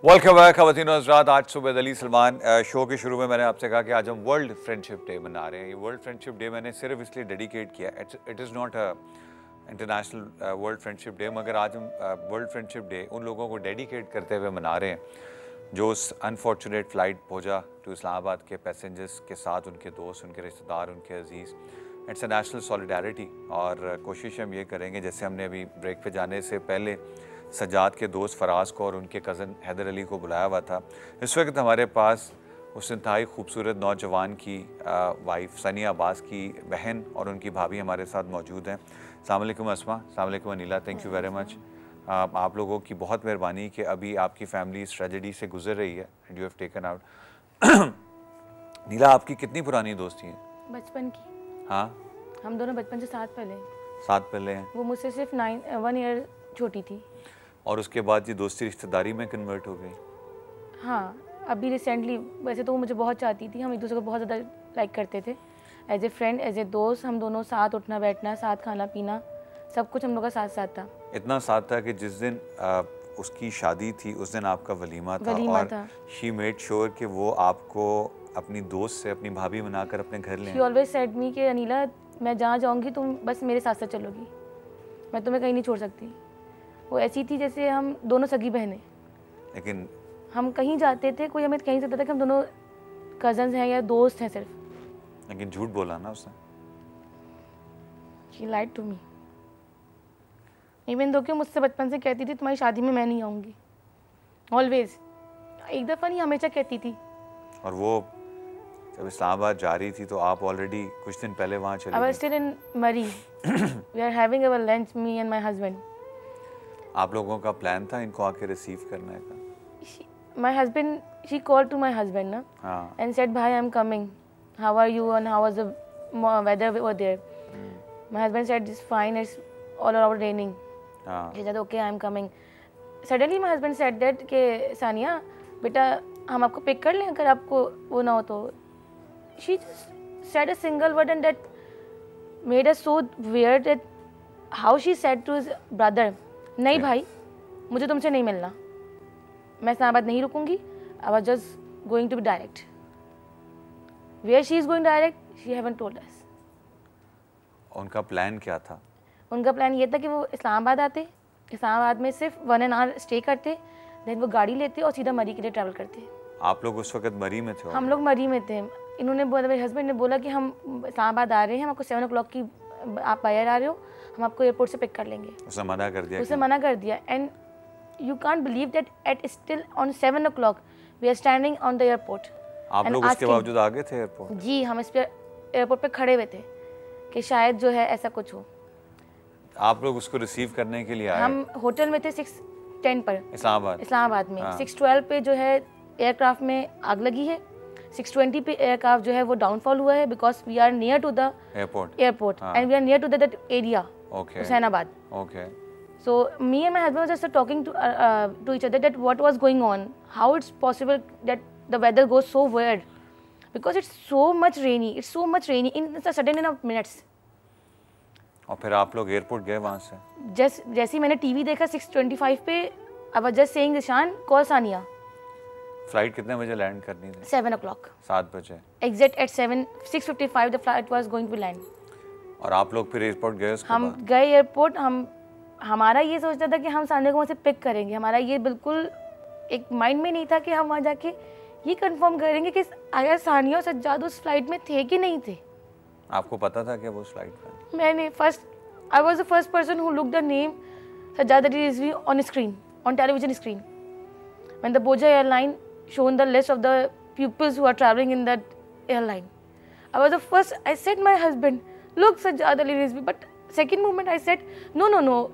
Welcome back खवातीन और हज़रात। आज सुबह अली सलमान शो के शुरू में मैंने आपसे कहा कि आज हम वर्ल्ड फ्रेंडशिप डे मना रहे हैं। ये वर्ल्ड फ्रेंडशिप डे मैंने सिर्फ इसलिए डेडिकेट किया, it is not a international world friendship day, मगर आज हम वर्ल्ड फ्रेंडशिप डे उन लोगों को डेडिकेट करते हुए मना रहे हैं जो उस अनफॉर्चुनेट फ़्लाइट पहुंचा टू इस्लामाबाद के पैसेंजर्स के साथ, उनके दोस्त, उनके रिश्तेदार, उनके अजीज़। इट्स अ नेशनल सॉलिडारिटी और कोशिश हम ये करेंगे, जैसे हमने अभी ब्रेक पे जाने से पहले सज्जाद के दोस्त फराज को और उनके कज़न हैदर अली को बुलाया हुआ था। इस वक्त हमारे पास उस इंतहाई खूबसूरत नौजवान की वाइफ सनिया अब्बास की बहन और उनकी भाभी हमारे साथ मौजूद हैं। अस्सलाम वालेकुम अस्मा, अस्सलाम वालेकुम Anila, thank you very much. आप लोगों की बहुत मेहरबानी कि अभी आपकी फैमिली इस ट्रेजेडी से गुजर रही है and you have taken out. Neela, आपकी कितनी पुरानी दोस्ती है? बचपन की। हाँ, हम दोनों बचपन से साथ पहले हैं। वो मुझसे सिर्फ 1 ईयर छोटी थी और उसके बाद ये दोस्ती रिश्तेदारी में कन्वर्ट हो गई। हाँ, अभी रिसेंटली। वैसे तो वो मुझे बहुत चाहती थी, हम एक दूसरे को बहुत ज़्यादा लाइक करते थे। As a friend, as a दोस्त, हम दोनों साथ उठना बैठना, साथ खाना पीना, सब कुछ हम लोग का साथ साथ था। इतना साथ था कि जिस दिन उसकी शादी थी उस दिन आपका वलीमा था और शी मेड श्योर कि वो आपको अपनी दोस्त से, अपनी भाभी बनाकर अपने घर ले। शी ऑलवेज सेड मी कि अनीला, मैं जहाँ जाऊँगी तुम बस मेरे साथ साथ चलोगी, मैं तुम्हें कहीं नहीं छोड़ सकती। वो ऐसी थी जैसे हम दोनों सगी बहनें। लेकिन हम कहीं जाते थे, कोई हमें कहीं से पता था कि हम दोनों कजन्स हैं या दोस्त हैं सिर्फ। लेकिन झूठ बोला ना उसने। She lied to me. Even though कि मुझसे बचपन से कहती थी तुम्हारी शादी में मैं नहीं आऊँगी, ऑलवेज। एक दफ़ा नहीं, हमेशा कहती थी। और वो जब इस्लामाबाद जा रही थी तो आप ऑलरेडी कुछ दिन पहले वहाँ चले गए। I was still in Murray. We are having our lunch, me and my husband. आप लोगों का प्लान था इनको आके रिसीव करने का? My husband, she called to my husband na, and said, "Bhai, I'm coming. How are you and how was the weather over there?" My husband said, "It's fine. It's all around raining." She said, "Okay, I'm coming." Suddenly my husband said that कि सानिया बेटा हम आपको pick कर लें अगर आपको वो ना हो तो। She just said a single word and that made us so weird that how she said to his brother, नहीं भाई, मुझे तुमसे नहीं मिलना, मैं इस्लामाबाद नहीं रुकूंगी। I was just going to be direct. Where she is going direct, she haven't told us. उनका plan क्या था? उनका प्लान ये था कि वो इस्लामाबाद आते, इस्लामाबाद में सिर्फ 1 hour स्टे करते, देन वो गाड़ी लेते और सीधा मरी के लिए ट्रैवल करते। आप लोग उस वक्त मरी में थे? हम लोग मरी में थे। इन्होंने बोला, मेरे हस्बैंड ने बोला कि हम इस्लामाबाद आ रहे हैं, हम आपको 7 o'clock की आप बाहर आ रहे हो, हम आपको एयरपोर्ट से पिक कर लेंगे। उसने मना कर दिया? उसने मना कर दिया। And you can't believe that at still on 7 o'clock we are standing on the airport. आप लोग उसके बावजूद आ गए थे एयरपोर्ट? जी, हम इस पे एयरपोर्ट पे खड़े हुए थे कि शायद जो है ऐसा कुछ हो। आप लोग उसको रिसीव करने के लिए आए? हम होटल में थे 6:10 पर इस्लामाबाद में। 6:12 पे जो है एयरक्राफ्ट में आग लगी है। 6:20 पे एयरक्राफ्ट जो है वो डाउनफॉल हुआ है because we are near to the airport and we are near to that area, Husainabad. Okay. So me and my husband were just talking to each other that what was going on, how it's possible that the weather goes so weird because it's so much rainy in a sudden in a minutes. और फिर आप लोग airport गए वहाँ से? जैसे ही मैंने TV देखा 6:25 पे, I was just saying Zishan, call Sania. Flight कितने बजे लैंड करनी थी? 7 o'clock. 7 बजे। Exact at 6:55 the flight was going to land. और आप लोग फिर एयरपोर्ट गए? हम गए एयरपोर्ट। हमारा ये सोचता था कि हम सानिया को वहाँ से पिक करेंगे। हमारा ये बिल्कुल एक माइंड में नहीं था कि हम वहाँ जाके ये कंफर्म करेंगे कि अगर सानिया और सज्जाद उस फ्लाइट में थे कि नहीं थे। आपको पता था कि वो उस फ्लाइट में? मैंने I was the first person who looked the name Sajjad Rizvi on screen, on television screen. When the Boja airline shown the list of the pupils who are traveling in that airline, I was the first. I said my husband, look Sajjad Ali Rizvi, but second moment I said no,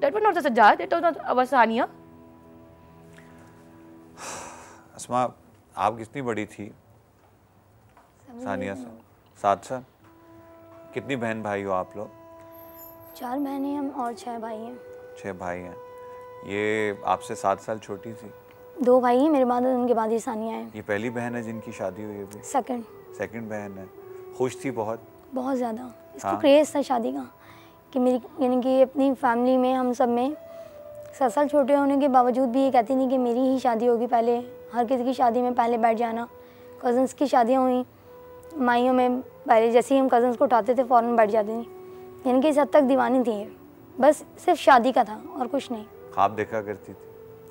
that was not the Sajjad, that was not our Sania. अस्मा, आप कितनी बड़ी थी सानिया से? 7 साल। कितनी बहन भाई हो आप लोग? 4 बहनें हम और 6 भाई हैं। 6 भाई हैं। ये आपसे 7 साल छोटी थी? 2 भाई हैं मेरे बाद, उनके बाद ही सानिया है। ये पहली बहन है जिनकी शादी हुई है अभी? सेकंड बहन है। खुश थी बहुत ज़्यादा। इसको क्रेज़ था शादी का कि मेरी, यानी कि अपनी फैमिली में हम सब में 7 साल छोटे होने के बावजूद भी ये कहती थी कि मेरी ही शादी होगी पहले, हर किसी की शादी में पहले बैठ जाना। कज़न्स की शादियाँ हुई, माइयों में पहले जैसे ही हम कज़न्स को उठाते थे फ़ौरन बैठ जाती थी। यानी कि इस हद तक दीवानी थी ये, बस सिर्फ शादी का था और कुछ नहीं। ख्वाब देखा करती थी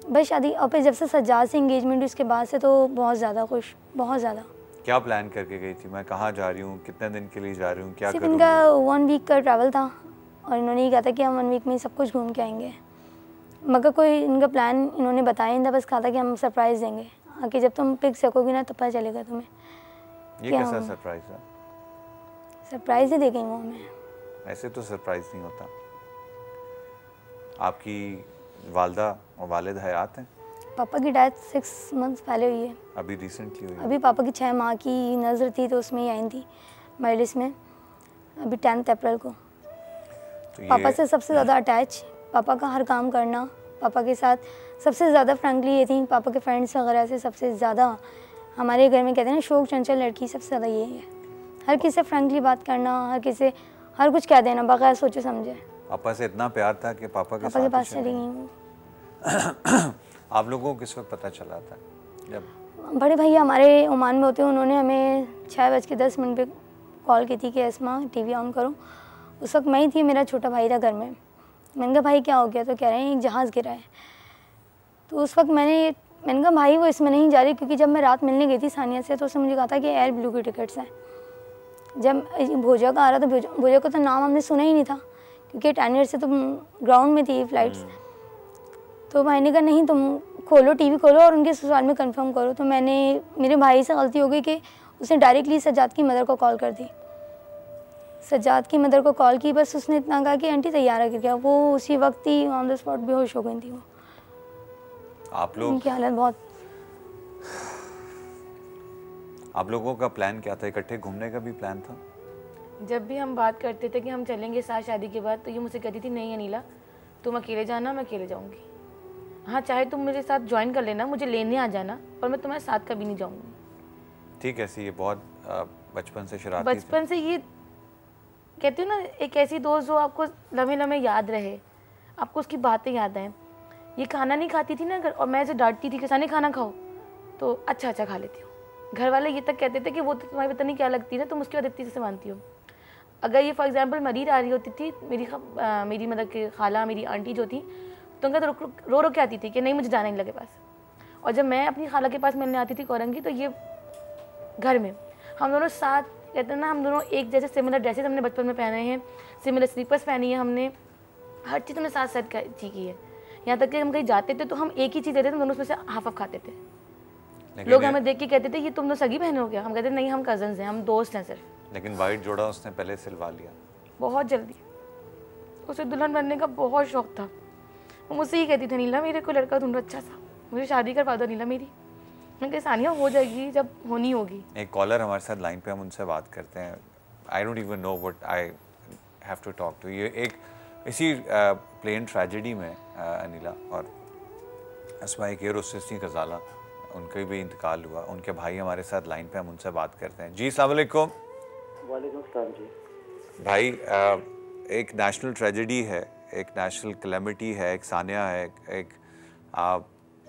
बस शादी। और फिर जब से सज्जाद से एंगेजमेंट हुई उसके बाद से तो बहुत ज़्यादा खुश, बहुत ज़्यादा। क्या प्लान करके गई थी? मैं कहाँ जा रही हूँ, कितने दिन के लिए जा रही हूँ, क्या सिर्फ करूँगी? इनका 1 वीक का ट्रैवल था और इन्होंने ये कहा था कि हम 1 वीक में सब कुछ घूम के आएंगे, मगर कोई इनका प्लान इन्होंने बताया नहीं था, बस कहा था कि हम सरप्राइज़ देंगे आके, जब तुम पिक सकोगी ना तो पता चलेगा तुम्हें। ये कैसा सरप्राइज है? सरप्राइज़ ही दे गई वो हमें। ऐसे तो सरप्राइज नहीं होता। आपकी वालदा और वालिद हयात हैं? पापा की डेथ 6 मंथ्स पहले हुई है। अभी रिसेंटली हुई है? अभी पापा की 6 माह की नज़र थी तो उसमें ही आई थी मजलिस में, अभी 10 अप्रैल को। तो पापा से सबसे ज़्यादा अटैच, पापा का हर काम करना, पापा के साथ सबसे ज़्यादा फ्रेंकली ये थी। पापा के फ्रेंड्स वगैरह से सबसे ज़्यादा हमारे घर में कहते हैं ना शौक चंचल लड़की, सबसे ज़्यादा ये है। हर किसी से फ्रेंकली बात करना, हर किसी से हर कुछ कह देना बगैर सोचे समझे। पापा से इतना प्यार था कि पापा के पास चली गई। आप लोगों को किस वक्त पता चला था? जब बड़े भैया हमारे ओमान में होते हैं, उन्होंने हमें 6:10 पे कॉल की थी कि एस्मा टीवी ऑन करो। उस वक्त मैं ही थी, मेरा छोटा भाई था घर में। मैंने कहा भाई क्या हो गया? तो कह रहे हैं एक जहाज़ गिरा है। तो उस वक्त मैंने कहा भाई वो इसमें नहीं जा रही, क्योंकि जब मैं रात मिलने गई थी सानिया से तो उसने मुझे कहा था कि एयर ब्लू की टिकट्स हैं। जब भोजा का आ रहा था, भोजा का तो नाम हमने सुना ही नहीं था, क्योंकि 10 ईयर से तो ग्राउंड में थी फ्लाइट्स। तो भाई ने कहा नहीं तुम खोलो, टीवी खोलो और उनके ससुराल में कंफर्म करो। तो मेरे भाई से गलती हो गई कि उसने डायरेक्टली सज्जाद की मदर को कॉल कर दी। सज्जाद की मदर को कॉल की, बस उसने इतना कहा कि आंटी तैयार है क्या। वो उसी वक्त ही ऑन द स्पॉट बेहोश हो गई थी। वो आप लोग, उनकी हालत बहुत। आप लोगों का प्लान क्या था? इकट्ठे घूमने का भी प्लान था? जब भी हम बात करते थे कि हम चलेंगे साथ शादी के बाद, तो ये मुझसे कहती थी नहीं अनिला तुम अकेले जाना, मैं अकेले जाऊंगी। हाँ चाहे तुम मेरे साथ ज्वाइन कर लेना, मुझे लेने आ जाना, पर मैं तुम्हारे साथ कभी नहीं जाऊंगी। ठीक है, ये बहुत बचपन से शरारती बचपन से ये कहती हूँ ना, एक ऐसी दोस्त जो आपको लम्हे लम्हे याद रहे, आपको उसकी बातें याद आएँ। ये खाना नहीं खाती थी ना घर, और मैं इसे डांटती थी कि सानी खाना खाओ, तो अच्छा खा लेती हूँ। घर वाले ये तक कहते थे कि वो तो तुम्हारी पता नहीं क्या लगती है ना, तुम उसकी बात इतनी से मानती हो। अगर ये फॉर एग्जांपल मरीर आ रही होती थी, मेरी मतलब कि खाला, मेरी आंटी जो थी, तो उनका तो रो के आती थी कि नहीं मुझे जाना नहीं लगे पास। और जब मैं अपनी खाला के पास मिलने आती थी कोरंगी, तो ये घर में हम दोनों साथ, कहते हैं ना हम दोनों एक जैसे सिमिलर ड्रेसेस हमने बचपन में पहने हैं, सिमिलर स्लीपर्स पहनी है हमने, हर चीज़ हमने साथ साथ की है। यहाँ तक कि हम कहीं जाते थे तो हम एक ही चीज़ देते थे, दोनों उसमें से हाफ खाते थे। लोग हमें देख के कहते थे ये तुम तो सगी बहन हो गया। हम कहते नहीं हम कजन्स हैं, हम दोस्त हैं सिर्फ। लेकिन वाइट जोड़ा उसने पहले सिलवा लिया बहुत जल्दी। उसे दुल्हन बनने का बहुत शौक था। वो मुझसे ही कहती थी नीला मेरे को लड़का ढूंढो अच्छा सा, मुझे शादी करवा दो नीला मेरी। मैं कहा सानिया हो जाएगी जब होनी होगी। एक कॉलर हमारे साथ लाइन पे, हम उनसे बात करते हैं। I don't even know what I have to talk to. ये एक इसी प्लेन ट्रेजेडी में अनिला और अस्मा एक एयर होस्टेस थी गजाला, उनका भी इंतकाल हुआ। उनके भाई हमारे साथ लाइन पे, हम उनसे बात करते हैं। जी अस्सलाम वालेकुम। वालेकुम सलाम जी। भाई एक नेशनल ट्रेजेडी है, एक नेशनल कैलेमिटी है, एक सानिया है, एक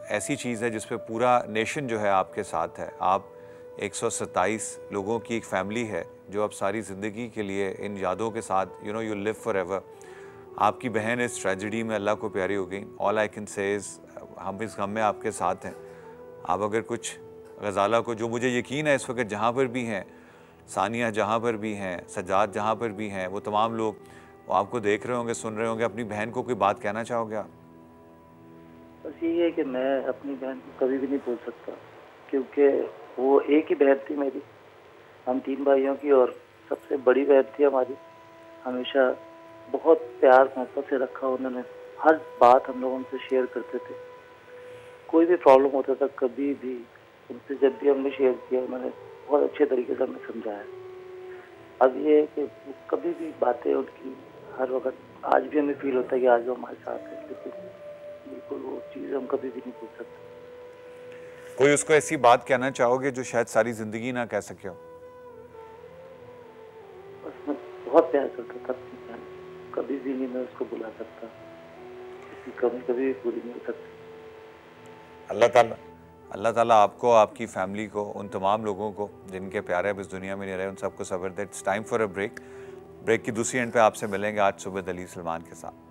ऐसी चीज़ है जिस पे पूरा नेशन जो है आपके साथ है। आप 127 लोगों की एक फैमिली है जो अब सारी ज़िंदगी के लिए इन यादों के साथ यू लिव फॉर एवर। आपकी बहन इस ट्रेजेडी में अल्लाह को प्यारी हो गई। All I can say is हम इस गम में आपके साथ हैं। आप अगर कुछ गज़ाला को, जो मुझे यकीन है इस वक्त जहाँ पर भी हैं, सानिया जहाँ पर भी हैं, सज्जाद जहाँ पर भी हैं, वो तमाम लोग वो आपको देख रहे होंगे, सुन रहे होंगे। अपनी बहन को कोई बात कहना चाहोगे आप? बस यही है कि मैं अपनी बहन को कभी भी नहीं भूल सकता, क्योंकि वो एक ही बहन थी मेरी। हम 3 भाइयों की और सबसे बड़ी बहन थी हमारी। हमेशा बहुत प्यार मोहब्बत से रखा उन्होंने। हर बात हम लोग उनसे शेयर करते थे। कोई भी प्रॉब्लम होता था कभी भी उनसे, जब भी हमने शेयर किया उन्होंने बहुत अच्छे तरीके से हमें समझाया। अब ये है कि कभी भी बातें उनकी हर वक्त, आज भी हमें फील होता है कि आज वो हमारे साथ है, लेकिन बिल्कुल वो चीज़ हम कभी भी नहीं भूल सकते। कोई उसको ऐसी बात कहना चाहोगे जो शायद सारी ज़िंदगी ना कह सके हो? बस मैं बहुत प्यार करता था अपनी बहन, कभी भी नहीं मैं उसको बुला सकता, उसकी कमी कभी भी पूरी नहीं हो सकती। अल्लाह ताला अल्लाह ताला आपको, आपकी फैमिली को, उन तमाम लोगों को जिनके प्यारे अब इस दुनिया में नहीं रहे, उन सबको सब्र दे। It's time for a break. Break की दूसरी एंड पे आपसे मिलेंगे आज सुबह दलील सलमान के साथ।